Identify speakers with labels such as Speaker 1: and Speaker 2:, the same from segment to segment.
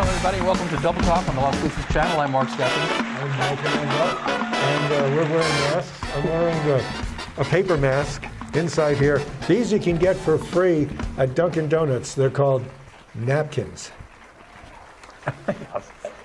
Speaker 1: Welcome, everybody. Welcome to Double Talk on the Las Luces channel. I'm Mark Steffen.
Speaker 2: I'm Mandel, and we're wearing masks. I'm wearing a paper mask inside here. These you can get for free at Dunkin' Donuts. They're called napkins.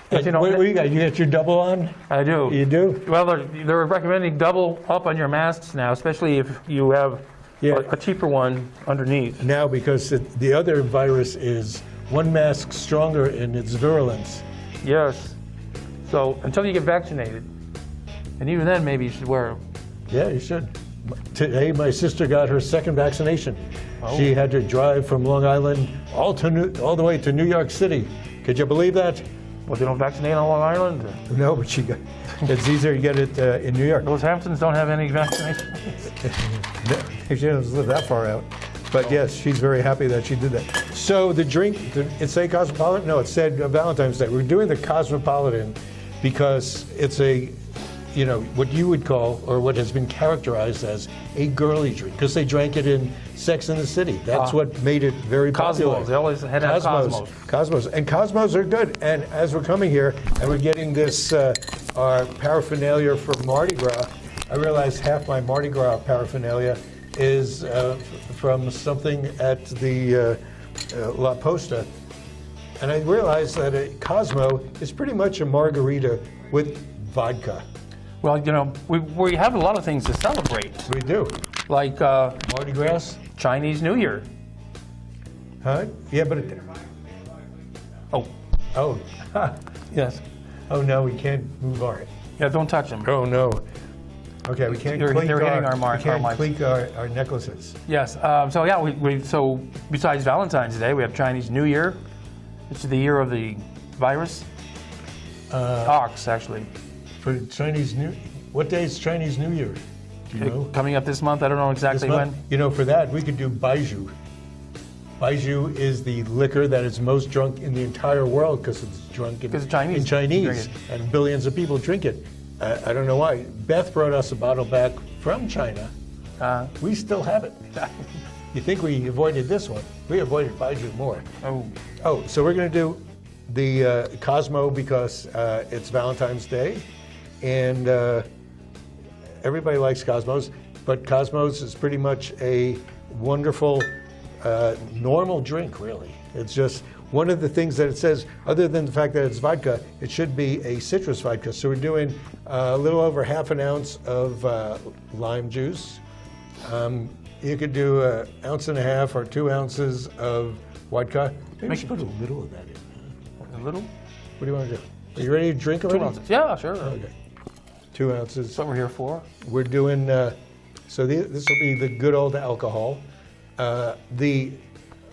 Speaker 1: You know,
Speaker 2: what do you got? You got your double on?
Speaker 1: I do.
Speaker 2: You do?
Speaker 1: Well, they're recommending double up on your masks now, especially if you have a cheaper one underneath.
Speaker 2: Now, because the other virus is one mask stronger in its virulence.
Speaker 1: Yes. So until you get vaccinated, and even then, maybe you should wear them.
Speaker 2: Yeah, you should. Today, my sister got her second vaccination.
Speaker 1: Oh.
Speaker 2: She had to drive from Long Island all the way to New York City. Could you believe that?
Speaker 1: Well, they don't vaccinate on Long Island?
Speaker 2: No, but it's easier to get it in New York.
Speaker 1: Those Hamptons don't have any vaccinations.
Speaker 2: She doesn't live that far out. But yes, she's very happy that she did that. So the drink, it said Cosmopolitan? No, it said Valentine's Day. We're doing the Cosmopolitan because it's what you would call, or what has been characterized as, a girly drink, because they drank it in Sex and the City. That's what made it very popular.
Speaker 1: Cosmos. They always had Cosmos.
Speaker 2: Cosmos. And Cosmos are good. And as we're coming here and we're getting this, our paraphernalia for Mardi Gras, I realized half my Mardi Gras paraphernalia is from something at the La Posta. And I realized that a Cosmo is pretty much a margarita with vodka.
Speaker 1: Well, you know, we have a lot of things to celebrate.
Speaker 2: We do.
Speaker 1: Like
Speaker 2: Mardi Gras?
Speaker 1: Chinese New Year.
Speaker 2: Huh? Yeah, but Oh.
Speaker 1: Yes.
Speaker 2: Oh, no, we can't move our...
Speaker 1: Yeah, don't touch them.
Speaker 2: Oh, no. Okay, we can't
Speaker 1: They're
Speaker 2: clink
Speaker 1: hitting our mark.
Speaker 2: We can't clink our necklaces.
Speaker 1: Yes. So besides Valentine's Day, we have Chinese New Year. It's the year of the virus. Ox, actually.
Speaker 2: For Chinese New... What day is Chinese New Year? Do you know?
Speaker 1: Coming up this month. I don't know exactly when.
Speaker 2: You know, for that, we could do baijiu. Baijiu is the liquor that is most drunk in the entire world because it's drunk in Chinese, and billions of people drink it. I don't know why. Beth brought us a bottle back from China. We still have it. You think we avoided this one? We avoided baijiu more. Oh, so we're going to do the Cosmo because it's Valentine's Day, and everybody likes Cosmos, but Cosmos is pretty much a wonderful, normal drink, really. It's just one of the things that it says, other than the fact that it's vodka, it should be a citrus vodka. So we're doing a little over half an ounce of lime juice. You could do an ounce and a half or 2 ounces of vodka. Maybe we should put a little of that in.
Speaker 1: A little?
Speaker 2: What do you want to do? Are you ready to drink a
Speaker 1: 2
Speaker 2: little?
Speaker 1: ounces. Yeah, sure.
Speaker 2: Okay. 2 ounces.
Speaker 1: That's what we're here for.
Speaker 2: We're doing, so this will be the good old alcohol. The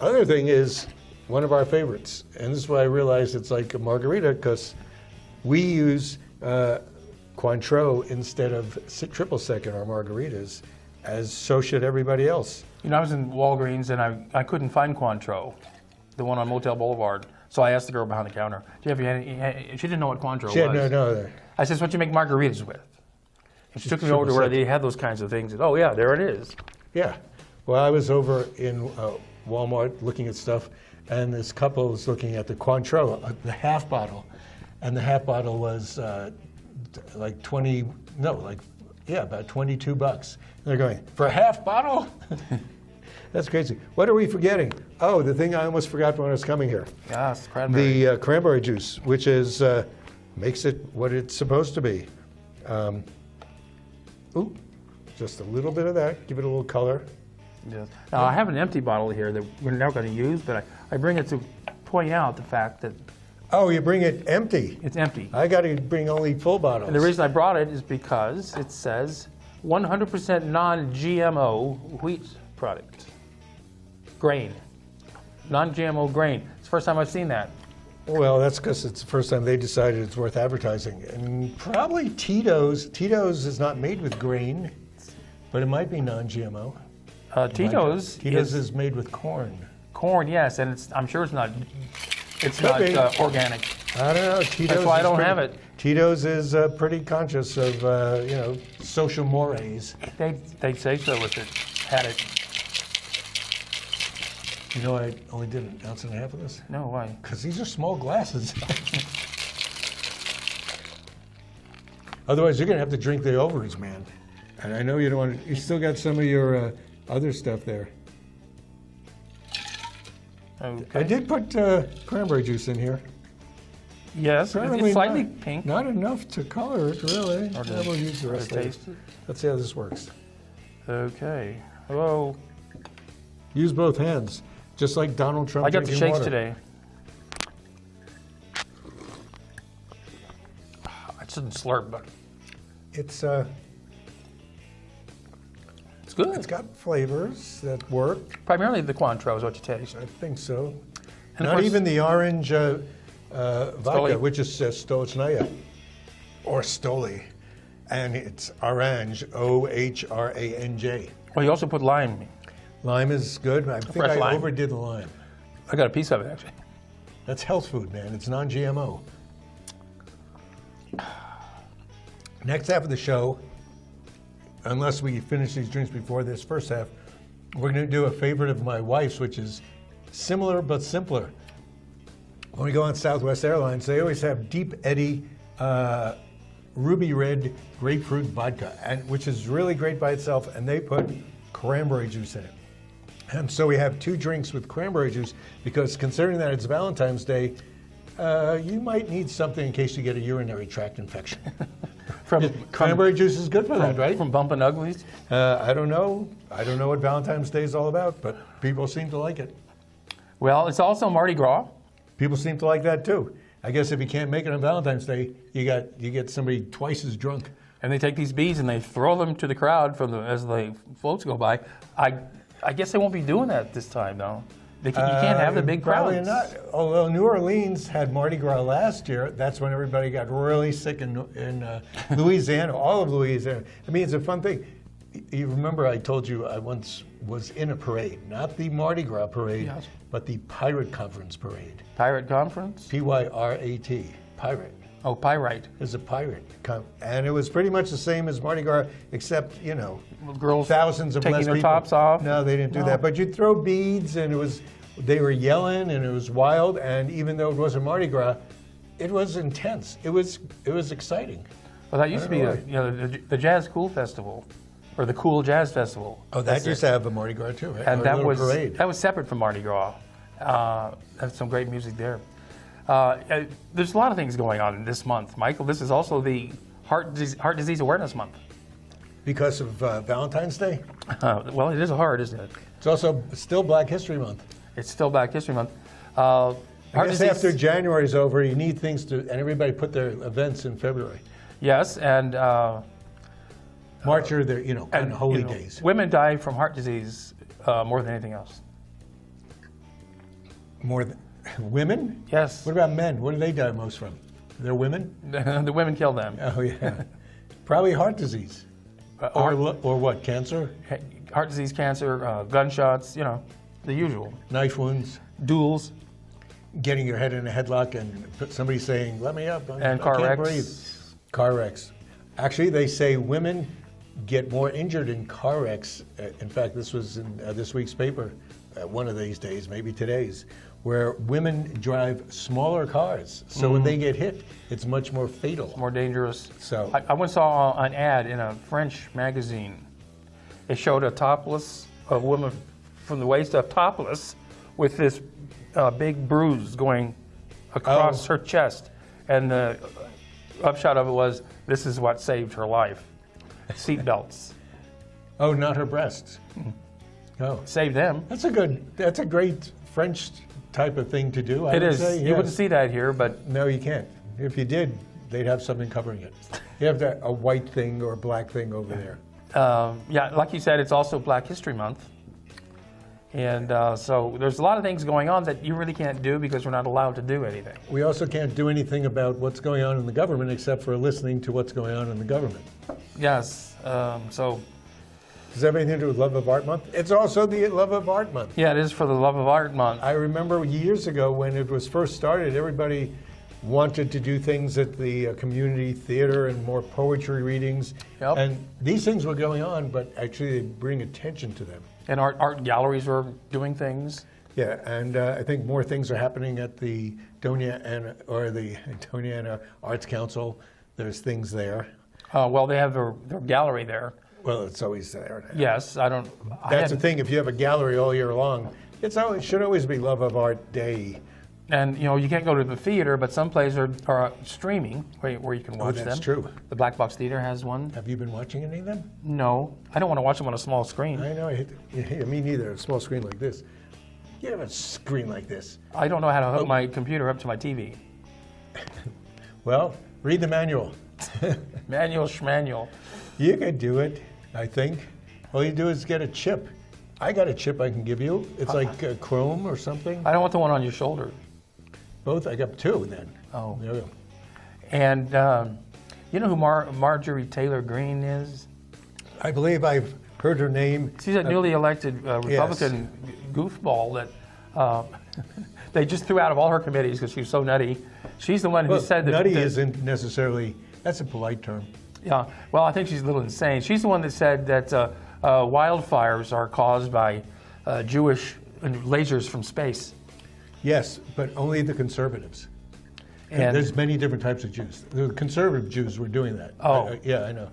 Speaker 2: other thing is one of our favorites, and this is why I realized it's like a margarita, because we use Cointreau instead of triple sec in our margaritas, as so should everybody else.
Speaker 1: You know, I was in Walgreens and I couldn't find Cointreau, the one on Motel Boulevard. So I asked the girl behind the counter, "Do you have any?" She didn't know what Cointreau was.
Speaker 2: No.
Speaker 1: I said, "What you make margaritas with?" And she took me over to where they had those kinds of things. And, oh yeah, there it is.
Speaker 2: Yeah. Well, I was over in Walmart looking at stuff, and this couple was looking at the Cointreau, the half bottle, and the half bottle was about $22. And they're going, for a half bottle? That's crazy. What are we forgetting? Oh, the thing I almost forgot when I was coming here.
Speaker 1: Yes, cranberry.
Speaker 2: The cranberry juice, which is makes it what it's supposed to be. Just a little bit of that. Give it a little color.
Speaker 1: Yes. Now, I have an empty bottle here that we're now going to use, but I bring it to point out the fact that...
Speaker 2: Oh, you bring it empty?
Speaker 1: It's empty.
Speaker 2: I got to bring only full bottles.
Speaker 1: And the reason I brought it is because it says 100% non-GMO wheat product. Grain. Non-GMO grain. It's the first time I've seen that.
Speaker 2: Well, that's because it's the first time they decided it's worth advertising. And probably Tito's. Tito's is not made with grain, but it might be non-GMO.
Speaker 1: Tito's
Speaker 2: is made with corn.
Speaker 1: Corn, yes, and I'm sure it's not organic.
Speaker 2: I don't know. Tito's.
Speaker 1: That's why I don't have it.
Speaker 2: Tito's is pretty conscious of social mores.
Speaker 1: They'd say so if it had it.
Speaker 2: You know, I only did 1.5 ounces of this.
Speaker 1: No, why?
Speaker 2: Because these are small glasses. Otherwise, you're going to have to drink the ovaries, man. And I know you don't want to, you still got some of your other stuff there.
Speaker 1: Okay.
Speaker 2: I did put cranberry juice in here.
Speaker 1: Yes, it's slightly pink.
Speaker 2: Not enough to color it, really. We'll use the rest of it.
Speaker 1: Taste it.
Speaker 2: Let's see how this works.
Speaker 1: Okay. Well,
Speaker 2: use both hands, just like Donald Trump.
Speaker 1: I got the shakes
Speaker 2: water.
Speaker 1: today. I shouldn't slurp, but
Speaker 2: it's
Speaker 1: good.
Speaker 2: It's got flavors that work.
Speaker 1: Primarily the Cointreau is what you taste.
Speaker 2: I think so.
Speaker 1: And
Speaker 2: Not even the orange vodka,
Speaker 1: Stoli.
Speaker 2: which is Stolchnaya or Stoli, and it's orange, Ohranj.
Speaker 1: Well, you also put lime.
Speaker 2: Lime is good. I think
Speaker 1: Fresh
Speaker 2: I
Speaker 1: lime.
Speaker 2: overdid the lime.
Speaker 1: I got a piece of it, actually.
Speaker 2: That's health food, man. It's non-GMO. Next half of the show, unless we finish these drinks before this first half, we're going to do a favorite of my wife's, which is similar but simpler. When we go on Southwest Airlines, they always have Deep Eddy ruby red grapefruit vodka, which is really great by itself, and they put cranberry juice in it. And so we have 2 drinks with cranberry juice because considering that it's Valentine's Day, you might need something in case you get a urinary tract infection. Cranberry juice is good for that, right?
Speaker 1: From bumping uglies?
Speaker 2: I don't know. I don't know what Valentine's Day is all about, but people seem to like it.
Speaker 1: Well, it's also Mardi Gras.
Speaker 2: People seem to like that too. I guess if you can't make it on Valentine's Day, you get somebody twice as drunk.
Speaker 1: And they take these beads and they throw them to the crowd as the floats go by. I guess they won't be doing that this time, though. You can't have the big crowds.
Speaker 2: Probably not. Although New Orleans had Mardi Gras last year, that's when everybody got really sick in Louisiana, all of Louisiana. I mean, it's a fun thing. You remember I told you I once was in a parade, not the Mardi Gras parade,
Speaker 1: Yes.
Speaker 2: but the Pirate Conference parade.
Speaker 1: Pirate conference?
Speaker 2: P-Y-R-A-T, pirate.
Speaker 1: Oh, pyrite.
Speaker 2: Is a pirate, and it was pretty much the same as Mardi Gras, except
Speaker 1: Girls
Speaker 2: thousands of
Speaker 1: taking
Speaker 2: less
Speaker 1: their
Speaker 2: people.
Speaker 1: tops off?
Speaker 2: No, they didn't do that. But you'd throw beads, and they were yelling, and it was wild. And even though it wasn't Mardi Gras, it was intense. It was exciting.
Speaker 1: Well, that used to be the Jazz Cool Festival, or the Cool Jazz Festival.
Speaker 2: Oh, that used to have a Mardi Gras too, right?
Speaker 1: And
Speaker 2: Or a little parade.
Speaker 1: that was separate from Mardi Gras. That's some great music there. There's a lot of things going on this month, Michael. This is also the Heart Disease Awareness Month.
Speaker 2: Because of Valentine's Day?
Speaker 1: Well, it is a heart, isn't it?
Speaker 2: It's also still Black History Month.
Speaker 1: It's still Black History Month.
Speaker 2: I guess after January's over, you need things and everybody put their events in February.
Speaker 1: Yes, and
Speaker 2: March are their, kind of holy days.
Speaker 1: Women die from heart disease more than anything else.
Speaker 2: More than women?
Speaker 1: Yes.
Speaker 2: What about men? What do they die most from? They're women?
Speaker 1: The women kill them.
Speaker 2: Oh, yeah. Probably heart disease. Or what, cancer?
Speaker 1: Heart disease, cancer, gunshots, the usual.
Speaker 2: Knife wounds.
Speaker 1: Duels.
Speaker 2: Getting your head in a headlock and somebody saying, let me up,
Speaker 1: And
Speaker 2: I
Speaker 1: car
Speaker 2: can't
Speaker 1: wrecks.
Speaker 2: breathe. Car wrecks. Actually, they say women get more injured in car wrecks. In fact, this was in this week's paper, one of these days, maybe today's, where women drive smaller cars. So when they get hit, it's much more fatal.
Speaker 1: More dangerous.
Speaker 2: So
Speaker 1: I once saw an ad in a French magazine. It showed a woman from the waist up topless with this big bruise going across her chest. And the upshot of it was, this is what saved her life. Seat belts.
Speaker 2: Oh, not her breasts. Oh,
Speaker 1: Saved them.
Speaker 2: that's a great French type of thing to do.
Speaker 1: It is.
Speaker 2: Say,
Speaker 1: You
Speaker 2: yes.
Speaker 1: wouldn't see that here, but
Speaker 2: No, you can't. If you did, they'd have something covering it. You have a white thing or a black thing over there.
Speaker 1: like you said, it's also Black History Month. And so there's a lot of things going on that you really can't do because we're not allowed to do anything.
Speaker 2: We also can't do anything about what's going on in the government except for listening to what's going on in the government.
Speaker 1: Yes. So
Speaker 2: Does that have anything to do with Love of Art Month? It's also the Love of Art Month.
Speaker 1: yeah, it is for the Love of Art Month.
Speaker 2: I remember years ago when it was first started, everybody wanted to do things at the community theater and more poetry readings.
Speaker 1: Yep.
Speaker 2: And these things were going on, but actually they bring attention to them.
Speaker 1: And art galleries were doing things.
Speaker 2: Yeah, and I think more things are happening at the Doña Ana Arts Council. There's things there.
Speaker 1: Well, they have their gallery there.
Speaker 2: Well, it's always there.
Speaker 1: Yes,
Speaker 2: That's the thing. If you have a gallery all year long, it should always be Love of Art Day.
Speaker 1: And you can't go to the theater, but some plays are streaming where you can watch them.
Speaker 2: That's true.
Speaker 1: The Black Box Theater has one.
Speaker 2: Have you been watching any of them?
Speaker 1: No, I don't want to watch them on a small screen.
Speaker 2: I know. Me neither. A small screen like this. You have a screen like this.
Speaker 1: I don't know how to hook my computer up to my TV.
Speaker 2: Well, read the manual.
Speaker 1: Manual schmanual.
Speaker 2: You can do it, I think. All you do is get a chip. I got a chip I can give you. It's like Chrome or something.
Speaker 1: I don't want the one on your shoulder.
Speaker 2: Both? I got two then.
Speaker 1: Oh.
Speaker 2: There we go.
Speaker 1: And you know who Marjorie Taylor Greene is?
Speaker 2: I believe I've heard her name.
Speaker 1: She's a newly elected Republican goofball that they just threw out of all her committees because she was so nutty. She's the one who said that...
Speaker 2: Nutty isn't necessarily... That's a polite term.
Speaker 1: Yeah. Well, I think she's a little insane. She's the one that said that wildfires are caused by Jewish lasers from space.
Speaker 2: Yes, but only the conservatives. And there's many different types of Jews. The conservative Jews were doing that.
Speaker 1: Oh.
Speaker 2: Yeah, I know.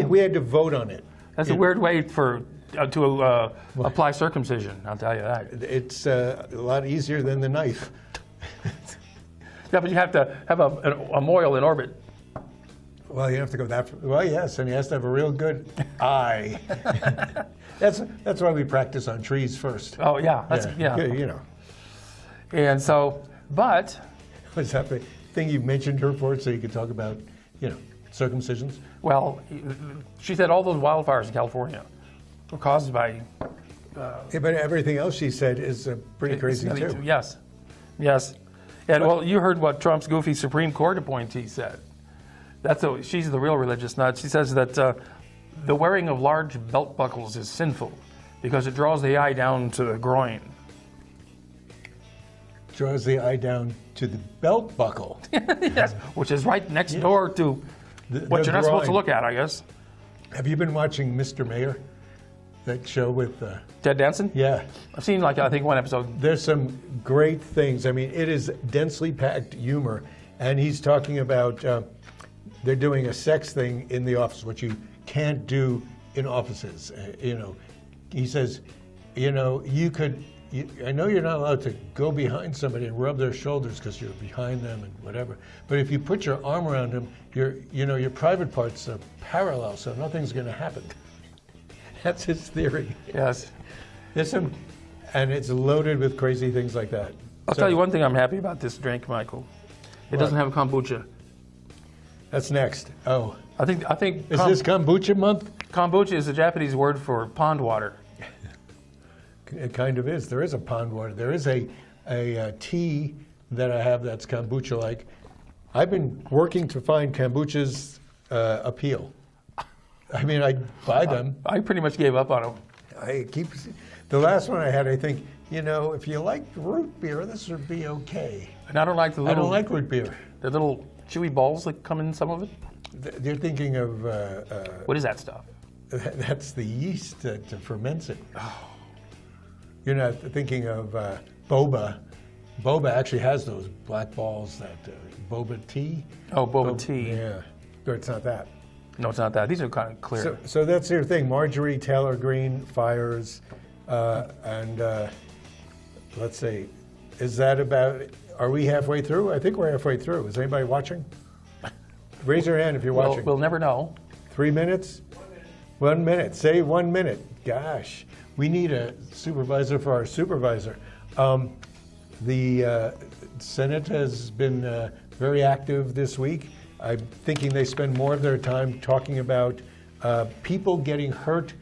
Speaker 1: We
Speaker 2: had to vote on it.
Speaker 1: That's a weird way to apply circumcision, I'll tell you that.
Speaker 2: It's a lot easier than the knife.
Speaker 1: Yeah, but you have to have a moil in orbit.
Speaker 2: Well, you have to go that far. Well, yes, and he has to have a real good eye. That's why we practice on trees first.
Speaker 1: Oh, yeah.
Speaker 2: You know.
Speaker 1: And so, but...
Speaker 2: What's that thing you mentioned her for so you could talk about, circumcisions?
Speaker 1: Well, she said all those wildfires in California were caused by...
Speaker 2: but everything else she said is pretty crazy, too.
Speaker 1: Yes. And, well, you heard what Trump's goofy Supreme Court appointee said. She's the real religious nut. She says that the wearing of large belt buckles is sinful because it draws the eye down to the groin.
Speaker 2: Draws the eye down to the belt buckle.
Speaker 1: Yes, which is right next door to what you're not supposed to look at, I guess.
Speaker 2: Have you been watching Mr. Mayor? That show with...
Speaker 1: Ted Danson?
Speaker 2: Yeah.
Speaker 1: I've seen, I think, one episode.
Speaker 2: There's some great things. I mean, it is densely packed humor. And he's talking about... they're doing a sex thing in the office, which you can't do in offices. He says, you could... I know you're not allowed to go behind somebody and rub their shoulders because you're behind them and whatever. But if you put your arm around them, your private parts are parallel, so nothing's going to happen. That's his theory.
Speaker 1: Yes.
Speaker 2: And it's loaded with crazy things like that.
Speaker 1: I'll tell you one thing I'm happy about this drink, Michael. It doesn't have kombucha.
Speaker 2: That's next. Oh.
Speaker 1: I think.
Speaker 2: Is this kombucha month?
Speaker 1: Kombucha is a Japanese word for pond water.
Speaker 2: It kind of is. There is a pond water. There is a tea that I have that's kombucha-like. I've been working to find kombucha's appeal. I mean, I buy them.
Speaker 1: I pretty much gave up on them.
Speaker 2: The last one I had, I think, if you like root beer, this would be okay.
Speaker 1: And I don't like
Speaker 2: I don't like root beer.
Speaker 1: The little chewy balls that come in some of it.
Speaker 2: They're thinking of...
Speaker 1: what is that stuff?
Speaker 2: That's the yeast that ferments it. Oh. You're not thinking of boba. Boba actually has those black balls, that boba tea.
Speaker 1: Oh, boba tea.
Speaker 2: Yeah, but it's not that.
Speaker 1: No, it's not that. These are kind of clear.
Speaker 2: So that's your thing. Marjorie Taylor Greene fires, and let's see, is that about? Are we halfway through? I think we're halfway through. Is anybody watching? Raise your hand if you're watching.
Speaker 1: We'll never know.
Speaker 2: 3 minutes? 1 minute. Say 1 minute. Gosh, we need a supervisor for our supervisor. The Senate has been very active this week. I'm thinking they spend more of their time talking about people getting hurt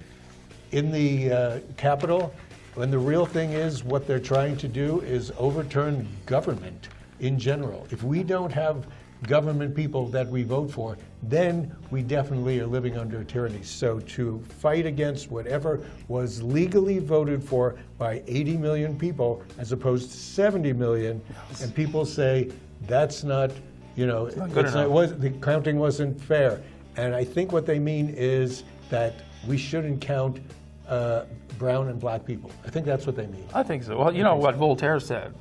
Speaker 2: in the Capitol, when the real thing is what they're trying to do is overturn government in general. If we don't have government people that we vote for, then we definitely are living under tyranny. So to fight against whatever was legally voted for by 80 million people as opposed to 70 million, and people say that's not, the counting wasn't fair. And I think what they mean is that we shouldn't count brown and black people. I think that's what they mean.
Speaker 1: I think so. Well, you know what Voltaire said.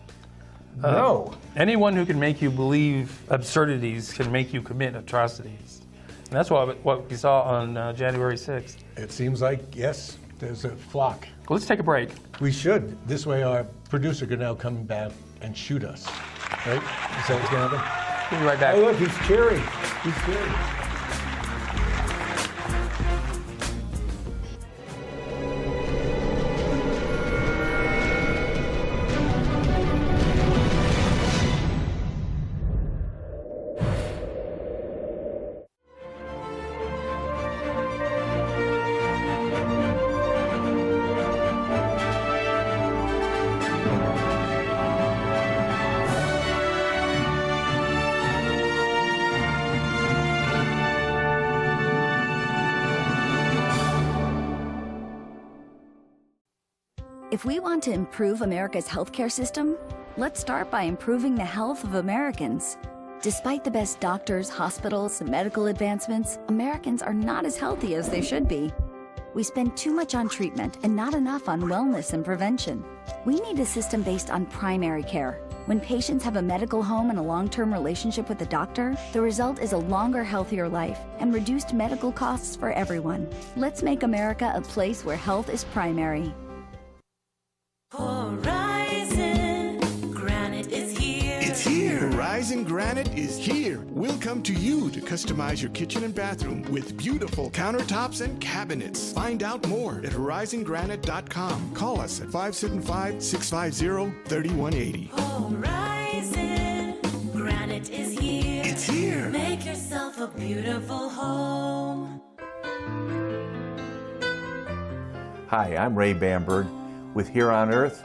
Speaker 2: No.
Speaker 1: Anyone who can make you believe absurdities can make you commit atrocities. And that's what we saw on January 6th.
Speaker 2: It seems like, yes, there's a flock.
Speaker 1: Well, let's take a break.
Speaker 2: We should. This way our producer can now come back and shoot us. Right? Is that what's going to happen?
Speaker 1: We'll be right back.
Speaker 2: Oh, look, he's cheering. He's cheering.
Speaker 3: If we want to improve America's healthcare system, let's start by improving the health of Americans. Despite the best doctors, hospitals, and medical advancements, Americans are not as healthy as they should be. We spend too much on treatment and not enough on wellness and prevention. We need a system based on primary care. When patients have a medical home and a long-term relationship with a doctor, the result is a longer, healthier life and reduced medical costs for everyone. Let's make America a place where health is primary.
Speaker 4: Horizon Granite is here.
Speaker 5: It's here. Horizon Granite is here. We'll come to you to customize your kitchen and bathroom with beautiful countertops and cabinets. Find out more at horizongranite.com. Call us at 575-650-3180.
Speaker 4: Horizon Granite is here.
Speaker 5: It's here.
Speaker 4: Make yourself a beautiful home.
Speaker 6: Hi, I'm Ray Bamberg with Here on Earth.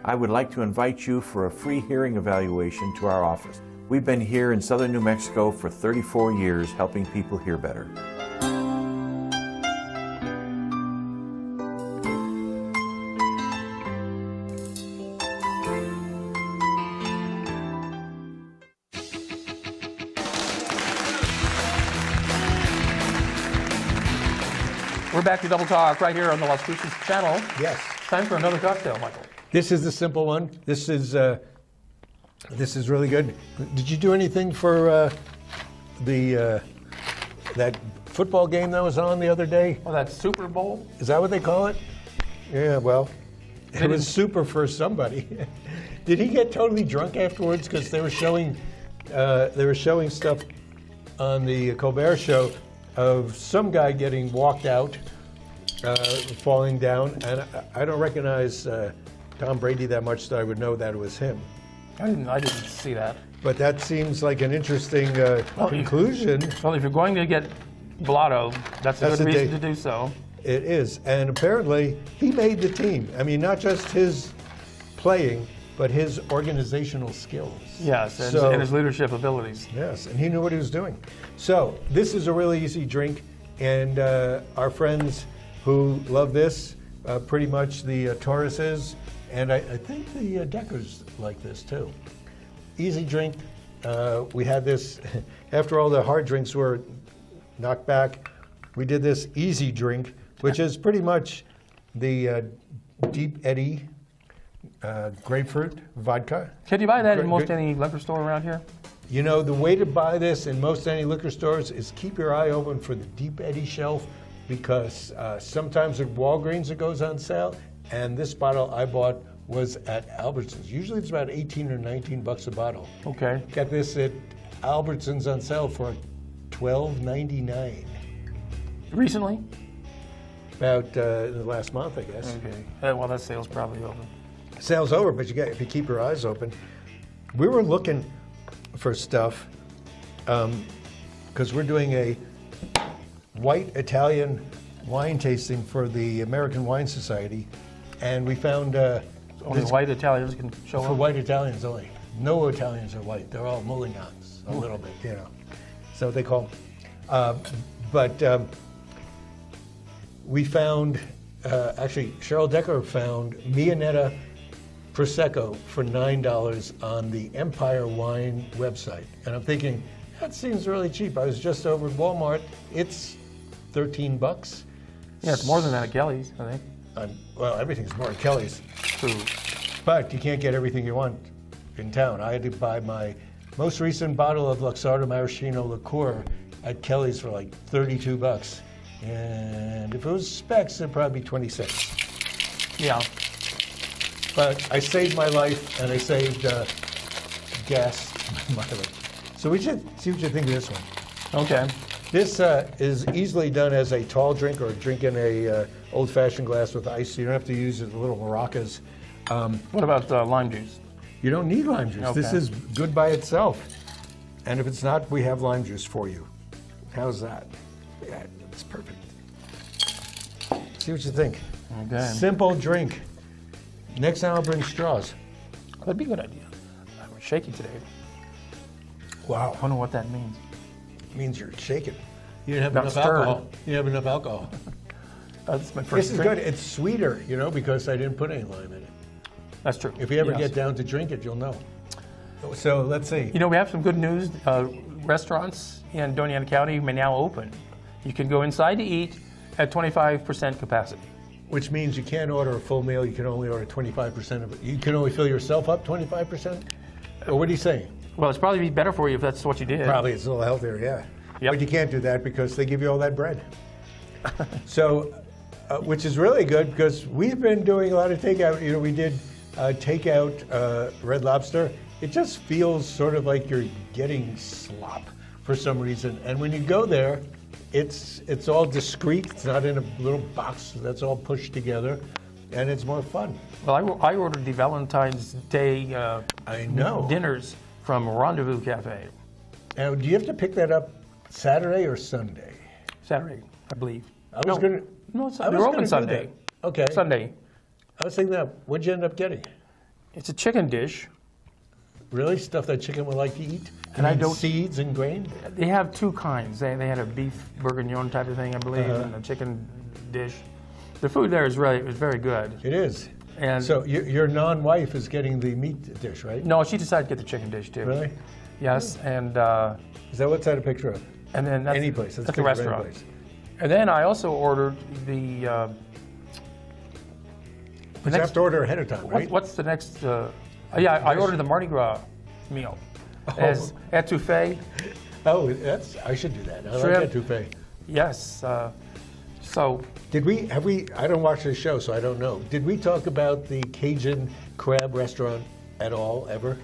Speaker 6: I would like to invite you for a free hearing evaluation to our office. We've been here in southern New Mexico for 34 years helping people hear better.
Speaker 1: We're back to Double Talk right here on the Las Cruces channel.
Speaker 2: Yes.
Speaker 1: Time for another cocktail, Michael.
Speaker 2: This is the simple one. This is really good. Did you do anything for that football game that was on the other day?
Speaker 1: Oh, that Super Bowl?
Speaker 2: Is that what they call it? Yeah, well, it was super for somebody. Did he get totally drunk afterwards? Because they were showing stuff on the Colbert Show of some guy getting walked out, falling down, and I don't recognize Tom Brady that much that I would know that it was him.
Speaker 1: I didn't see that.
Speaker 2: But that seems like an interesting conclusion.
Speaker 1: Well, if you're going to get blotto, that's a good reason to do so.
Speaker 2: It is, and apparently he made the team. I mean, not just his playing, but his organizational skills.
Speaker 1: Yes, and his leadership abilities.
Speaker 2: Yes, and he knew what he was doing. So this is a really easy drink, and our friends who love this, pretty much the Tauruses, and I think the Deckers like this too. Easy drink. We had this, after all the hard drinks were knocked back, we did this easy drink, which is pretty much the Deep Eddy grapefruit vodka.
Speaker 1: Can you buy that in most any liquor store around here?
Speaker 2: You know, the way to buy this in most any liquor stores is keep your eye open for the Deep Eddy shelf, because sometimes at Walgreens it goes on sale, and this bottle I bought was at Albertsons. Usually it's about 18 or 19 bucks a bottle.
Speaker 1: Okay.
Speaker 2: Got this at Albertsons on sale for $12.99.
Speaker 1: Recently?
Speaker 2: About the last month, I guess.
Speaker 1: Okay. Well, that sale's probably over.
Speaker 2: Sale's over, but if you keep your eyes open. We were looking for stuff because we're doing a white Italian wine tasting for the American Wine Society, and we found
Speaker 1: only white Italians can show up?
Speaker 2: For white Italians only. No Italians are white. They're all mulligans, a little bit, you know. So they call them. But we found, actually, Cheryl Decker found Mianetta Prosecco for $9 on the Empire Wine website. And I'm thinking, that seems really cheap. I was just over at Walmart. It's 13 bucks.
Speaker 1: Yeah, it's more than that at Kelly's, I think.
Speaker 2: well, everything's more at Kelly's.
Speaker 1: True.
Speaker 2: But you can't get everything you want in town. I had to buy my most recent bottle of Luxardo Maraschino liqueur at Kelly's for like $32. And if it was specs, it'd probably be 26.
Speaker 1: Yeah.
Speaker 2: But I saved my life and I saved gas mileage. So we should see what you think of this one.
Speaker 1: Okay.
Speaker 2: This is easily done as a tall drink or drink in a old-fashioned glass with ice. You don't have to use the little maracas.
Speaker 1: What about lime juice?
Speaker 2: You don't need lime juice.
Speaker 1: Okay.
Speaker 2: This is good by itself. And if it's not, we have lime juice for you. How's that? Yeah, it's perfect. See what you think.
Speaker 1: Okay.
Speaker 2: Simple drink. Next time I'll bring straws.
Speaker 1: That'd be a good idea. I'm shaky today.
Speaker 2: Wow.
Speaker 1: I wonder what that means.
Speaker 2: It means you're shaking. You didn't have
Speaker 1: Not
Speaker 2: enough
Speaker 1: stirred.
Speaker 2: alcohol. You didn't have enough alcohol.
Speaker 1: That's my first
Speaker 2: This is
Speaker 1: drink.
Speaker 2: good. It's sweeter, you know, because I didn't put any lime in it.
Speaker 1: That's true.
Speaker 2: If you ever
Speaker 1: Yes.
Speaker 2: get down to drink it, you'll know. So let's see.
Speaker 1: You know, we have some good news. Restaurants in Doña Ana County may now open. You can go inside to eat at 25% capacity.
Speaker 2: Which means you can't order a full meal. You can only order 25% of it. You can only fill yourself up 25%? Or what are you saying?
Speaker 1: Well, it's probably be better for you if that's what you did.
Speaker 2: Probably it's a little healthier, yeah.
Speaker 1: Yep.
Speaker 2: But you can't do that because they give you all that bread. So, which is really good because we've been doing a lot of takeout. You know, we did takeout Red Lobster. It just feels sort of like you're getting slop for some reason. And when you go there, it's all discreet. It's not in a little box that's all pushed together, and it's more fun.
Speaker 1: Well, I ordered the Valentine's Day
Speaker 2: I know.
Speaker 1: dinners from Rendezvous Cafe.
Speaker 2: Now, do you have to pick that up Saturday or Sunday?
Speaker 1: Saturday, I believe.
Speaker 2: I was gonna.
Speaker 1: No,
Speaker 2: I was
Speaker 1: they're
Speaker 2: gonna
Speaker 1: open
Speaker 2: do
Speaker 1: Sunday.
Speaker 2: that. Okay.
Speaker 1: Sunday.
Speaker 2: I was thinking that. What'd you end up getting?
Speaker 1: It's a chicken dish.
Speaker 2: Really? Stuff that chicken would like to eat?
Speaker 1: And I
Speaker 2: mean
Speaker 1: don't-
Speaker 2: seeds and grain?
Speaker 1: They have two kinds. They had a beef bourguignon type of thing, I believe,
Speaker 2: Uh-huh.
Speaker 1: and a chicken dish. The food there is very good.
Speaker 2: It is.
Speaker 1: And
Speaker 2: So your non-wife is getting the meat dish, right?
Speaker 1: no, she decided to get the chicken dish too.
Speaker 2: Really?
Speaker 1: Yes, and
Speaker 2: Is that what's that a picture of?
Speaker 1: then that's
Speaker 2: Any place.
Speaker 1: That's
Speaker 2: a
Speaker 1: a
Speaker 2: picture of any
Speaker 1: restaurant.
Speaker 2: place.
Speaker 1: And then I also ordered the.
Speaker 2: But you have to order ahead of time, right?
Speaker 1: What's the next? I ordered the Mardi Gras meal. As etouffee.
Speaker 2: Oh, I should do that. I
Speaker 1: Shrimp.
Speaker 2: like etouffee.
Speaker 1: Yes. So
Speaker 2: Have we, I don't watch this show, so I don't know. Did we talk about the Cajun Crab restaurant at all, ever?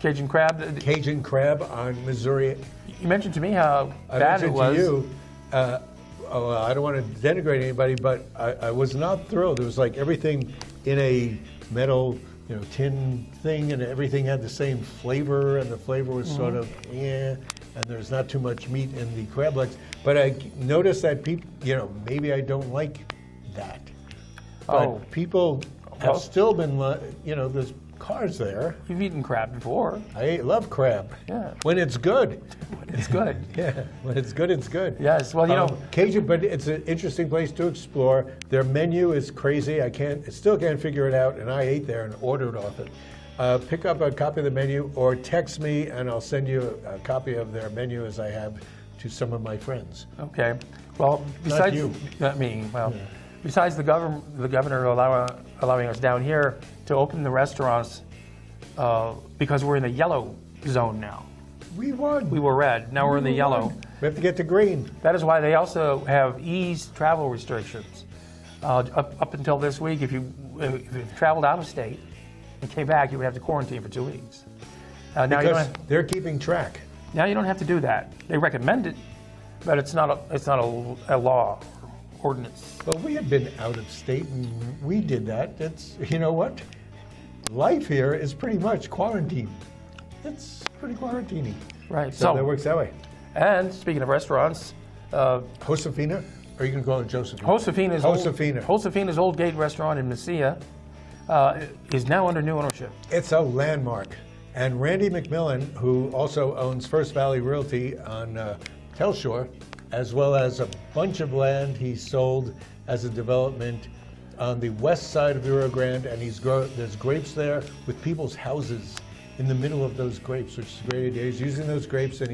Speaker 1: Cajun crab.
Speaker 2: Cajun Crab on Missouri.
Speaker 1: You mentioned to me how
Speaker 2: I
Speaker 1: bad it
Speaker 2: mentioned
Speaker 1: was.
Speaker 2: to you, I don't want to denigrate anybody, but I was not thrilled. It was like everything in a metal, tin thing, and everything had the same flavor, and the flavor was sort of, and there's not too much meat in the crab legs. But I noticed that people, maybe I don't like that. But
Speaker 1: Oh.
Speaker 2: people have
Speaker 1: Well-
Speaker 2: still been, there's cars there.
Speaker 1: You've eaten crab before.
Speaker 2: I love crab.
Speaker 1: Yeah.
Speaker 2: When it's good.
Speaker 1: It's good.
Speaker 2: Yeah, when it's good, it's good.
Speaker 1: Yes. Well,
Speaker 2: Cajun, but it's an interesting place to explore. Their menu is crazy. I still can't figure it out, and I ate there and ordered off it. Pick up a copy of the menu or text me, and I'll send you a copy of their menu as I have to some of my friends.
Speaker 1: Okay. Well, besides
Speaker 2: you.
Speaker 1: not me. Well, besides the governor allowing us down here to open the restaurants because we're in the yellow zone now.
Speaker 2: We won.
Speaker 1: We were red. Now we're in the yellow.
Speaker 2: We have to get to green.
Speaker 1: That is why they also have eased travel restrictions. Up until this week, if you traveled out of state and came back, you would have to quarantine for 2 weeks. Now you
Speaker 2: Because
Speaker 1: don't.
Speaker 2: they're keeping track.
Speaker 1: Now you don't have to do that. They recommend it, but it's not a law or ordinance.
Speaker 2: But we had been out of state, and we did that. You know what? Life here is pretty much quarantine. It's pretty quarantine-y.
Speaker 1: Right.
Speaker 2: So that works that way.
Speaker 1: And speaking of restaurants,
Speaker 2: Josefina? Or you can call it Josephine?
Speaker 1: Josefina's Old Gate Restaurant in Mesilla is now under new ownership.
Speaker 2: It's a landmark. And Randy McMillan, who also owns First Valley Realty on Telshore, as well as a bunch of land he sold as a development on the west side of the Rio Grande, and there's grapes there with people's houses in the middle of those grapes, which is a great idea. He's using those grapes, and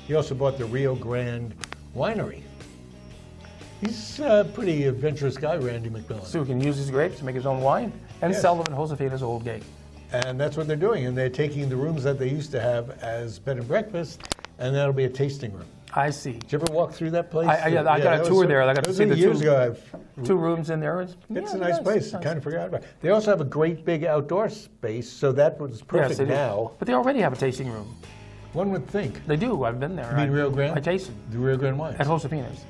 Speaker 2: he also bought the Rio Grande winery. He's a pretty adventurous guy, Randy McMillan.
Speaker 1: So he can use his grapes to make his own wine and
Speaker 2: Yes.
Speaker 1: sell them at Josefina's Old Gate.
Speaker 2: And that's what they're doing. And they're taking the rooms that they used to have as bed and breakfast, and that'll be a tasting room.
Speaker 1: I see.
Speaker 2: Did you ever walk through that place?
Speaker 1: I got a tour there. I got to see the
Speaker 2: years
Speaker 1: two,
Speaker 2: ago.
Speaker 1: 2 rooms in there.
Speaker 2: It's a nice place. I kind of forgot about it. They also have a great big outdoor space, so that was perfect
Speaker 1: they do.
Speaker 2: now.
Speaker 1: But they already have a tasting room.
Speaker 2: One would think.
Speaker 1: They do. I've been there.
Speaker 2: You mean Rio Grande?
Speaker 1: I tasted
Speaker 2: The Rio Grande wines.
Speaker 1: at Josefina's.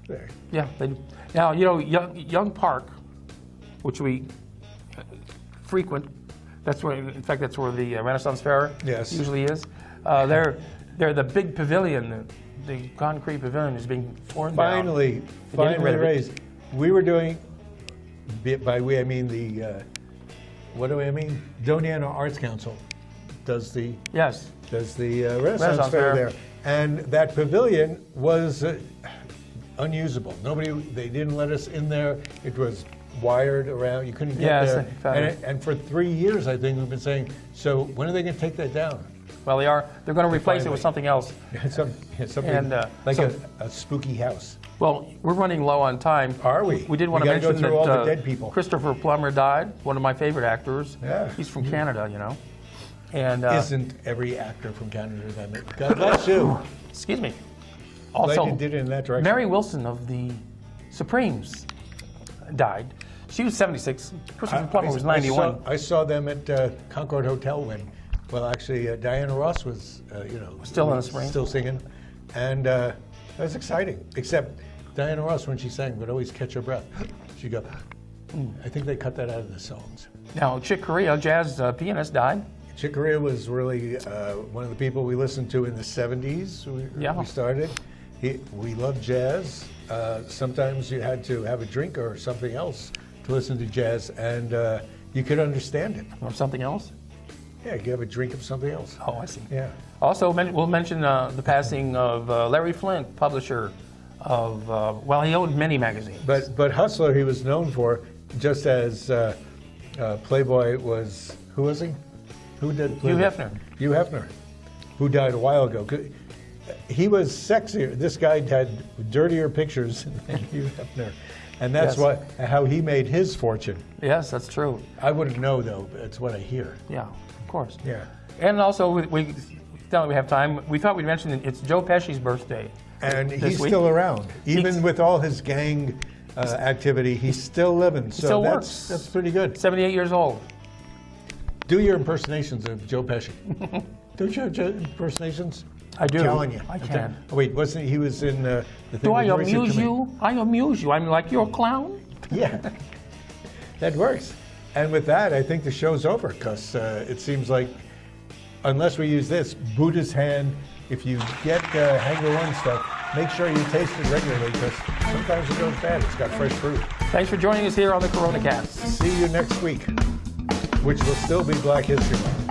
Speaker 2: There.
Speaker 1: Yeah, they do. Now, Young Park, which we frequent, that's where the Renaissance Fair
Speaker 2: Yes.
Speaker 1: usually is. They're the big pavilion, the concrete pavilion is being torn down.
Speaker 2: Finally
Speaker 1: They're getting rid of it.
Speaker 2: raised. We were doing, by we I mean what do I mean? Doniana Arts Council does the
Speaker 1: Yes.
Speaker 2: Renaissance Fair there. And that pavilion was unusable. They didn't let us in there. It was wired around. You couldn't get there. And for 3 years, I think, we've been saying, so when are they going to take that down?
Speaker 1: Well, they are. They're going to replace it with something else.
Speaker 2: Something
Speaker 1: And,
Speaker 2: like
Speaker 1: so-
Speaker 2: a spooky house.
Speaker 1: Well, we're running low on time.
Speaker 2: Are we?
Speaker 1: We did want
Speaker 2: We
Speaker 1: to
Speaker 2: gotta go
Speaker 1: mention
Speaker 2: through
Speaker 1: that
Speaker 2: all the dead people.
Speaker 1: Christopher Plummer died, one of my favorite actors.
Speaker 2: Yeah.
Speaker 1: He's from Canada, And
Speaker 2: Isn't every actor from Canada that? God bless you.
Speaker 1: excuse me.
Speaker 2: Glad
Speaker 1: Also,
Speaker 2: you did it in that direction.
Speaker 1: Mary Wilson of the Supremes died. She was 76. Christopher Plummer was 91.
Speaker 2: I saw them at Concord Hotel when, actually, Diana Ross was,
Speaker 1: Still in the Supremes.
Speaker 2: still singing, and that was exciting. Except Diana Ross, when she sang, would always catch her breath. She'd go. I think they cut that out of the songs.
Speaker 1: Now, Chick Corea, jazz pianist, died.
Speaker 2: Chick Corea was really one of the people we listened to in the 70s. We started. We loved jazz. Sometimes you had to have a drink or something else to listen to jazz, and you could understand it.
Speaker 1: Or something else?
Speaker 2: Yeah, you have a drink of something else.
Speaker 1: Oh, I see.
Speaker 2: Yeah.
Speaker 1: Also, we'll mention the passing of Larry Flint, publisher of, he owned many magazines.
Speaker 2: But Hustler, he was known for, just as Playboy was, who was he? Who did Playboy?
Speaker 1: Hugh Hefner.
Speaker 2: Hugh Hefner, who died a while ago. He was sexier. This guy had dirtier pictures than Hugh Hefner. And that's how he made his fortune.
Speaker 1: Yes, that's true.
Speaker 2: I wouldn't know, though. It's what I hear.
Speaker 1: Yeah, of course.
Speaker 2: Yeah.
Speaker 1: And also, we have time, we thought we'd mention it's Joe Pesci's birthday.
Speaker 2: And
Speaker 1: this
Speaker 2: he's
Speaker 1: week.
Speaker 2: still around. Even with all his gang activity, he's still living. So
Speaker 1: still
Speaker 2: that's
Speaker 1: works.
Speaker 2: pretty good.
Speaker 1: 78 years old.
Speaker 2: Do your impersonations of Joe Pesci. Don't you have impersonations?
Speaker 1: I do.
Speaker 2: I'm telling you.
Speaker 1: I can.
Speaker 2: Oh, wait, wasn't he was in the thing
Speaker 1: Do I
Speaker 2: with Marisa
Speaker 1: amuse
Speaker 2: Tomei.
Speaker 1: you? I amuse you. I'm like, you're a clown?
Speaker 2: Yeah, that works. And with that, I think the show's over because it seems like, unless we use this, Buddha's hand, if you get Hanger One stuff, make sure you taste it regularly because sometimes it goes bad. It's got fresh fruit.
Speaker 1: Thanks for joining us here on the Corona Cast.
Speaker 2: See you next week, which will still be Black History Month.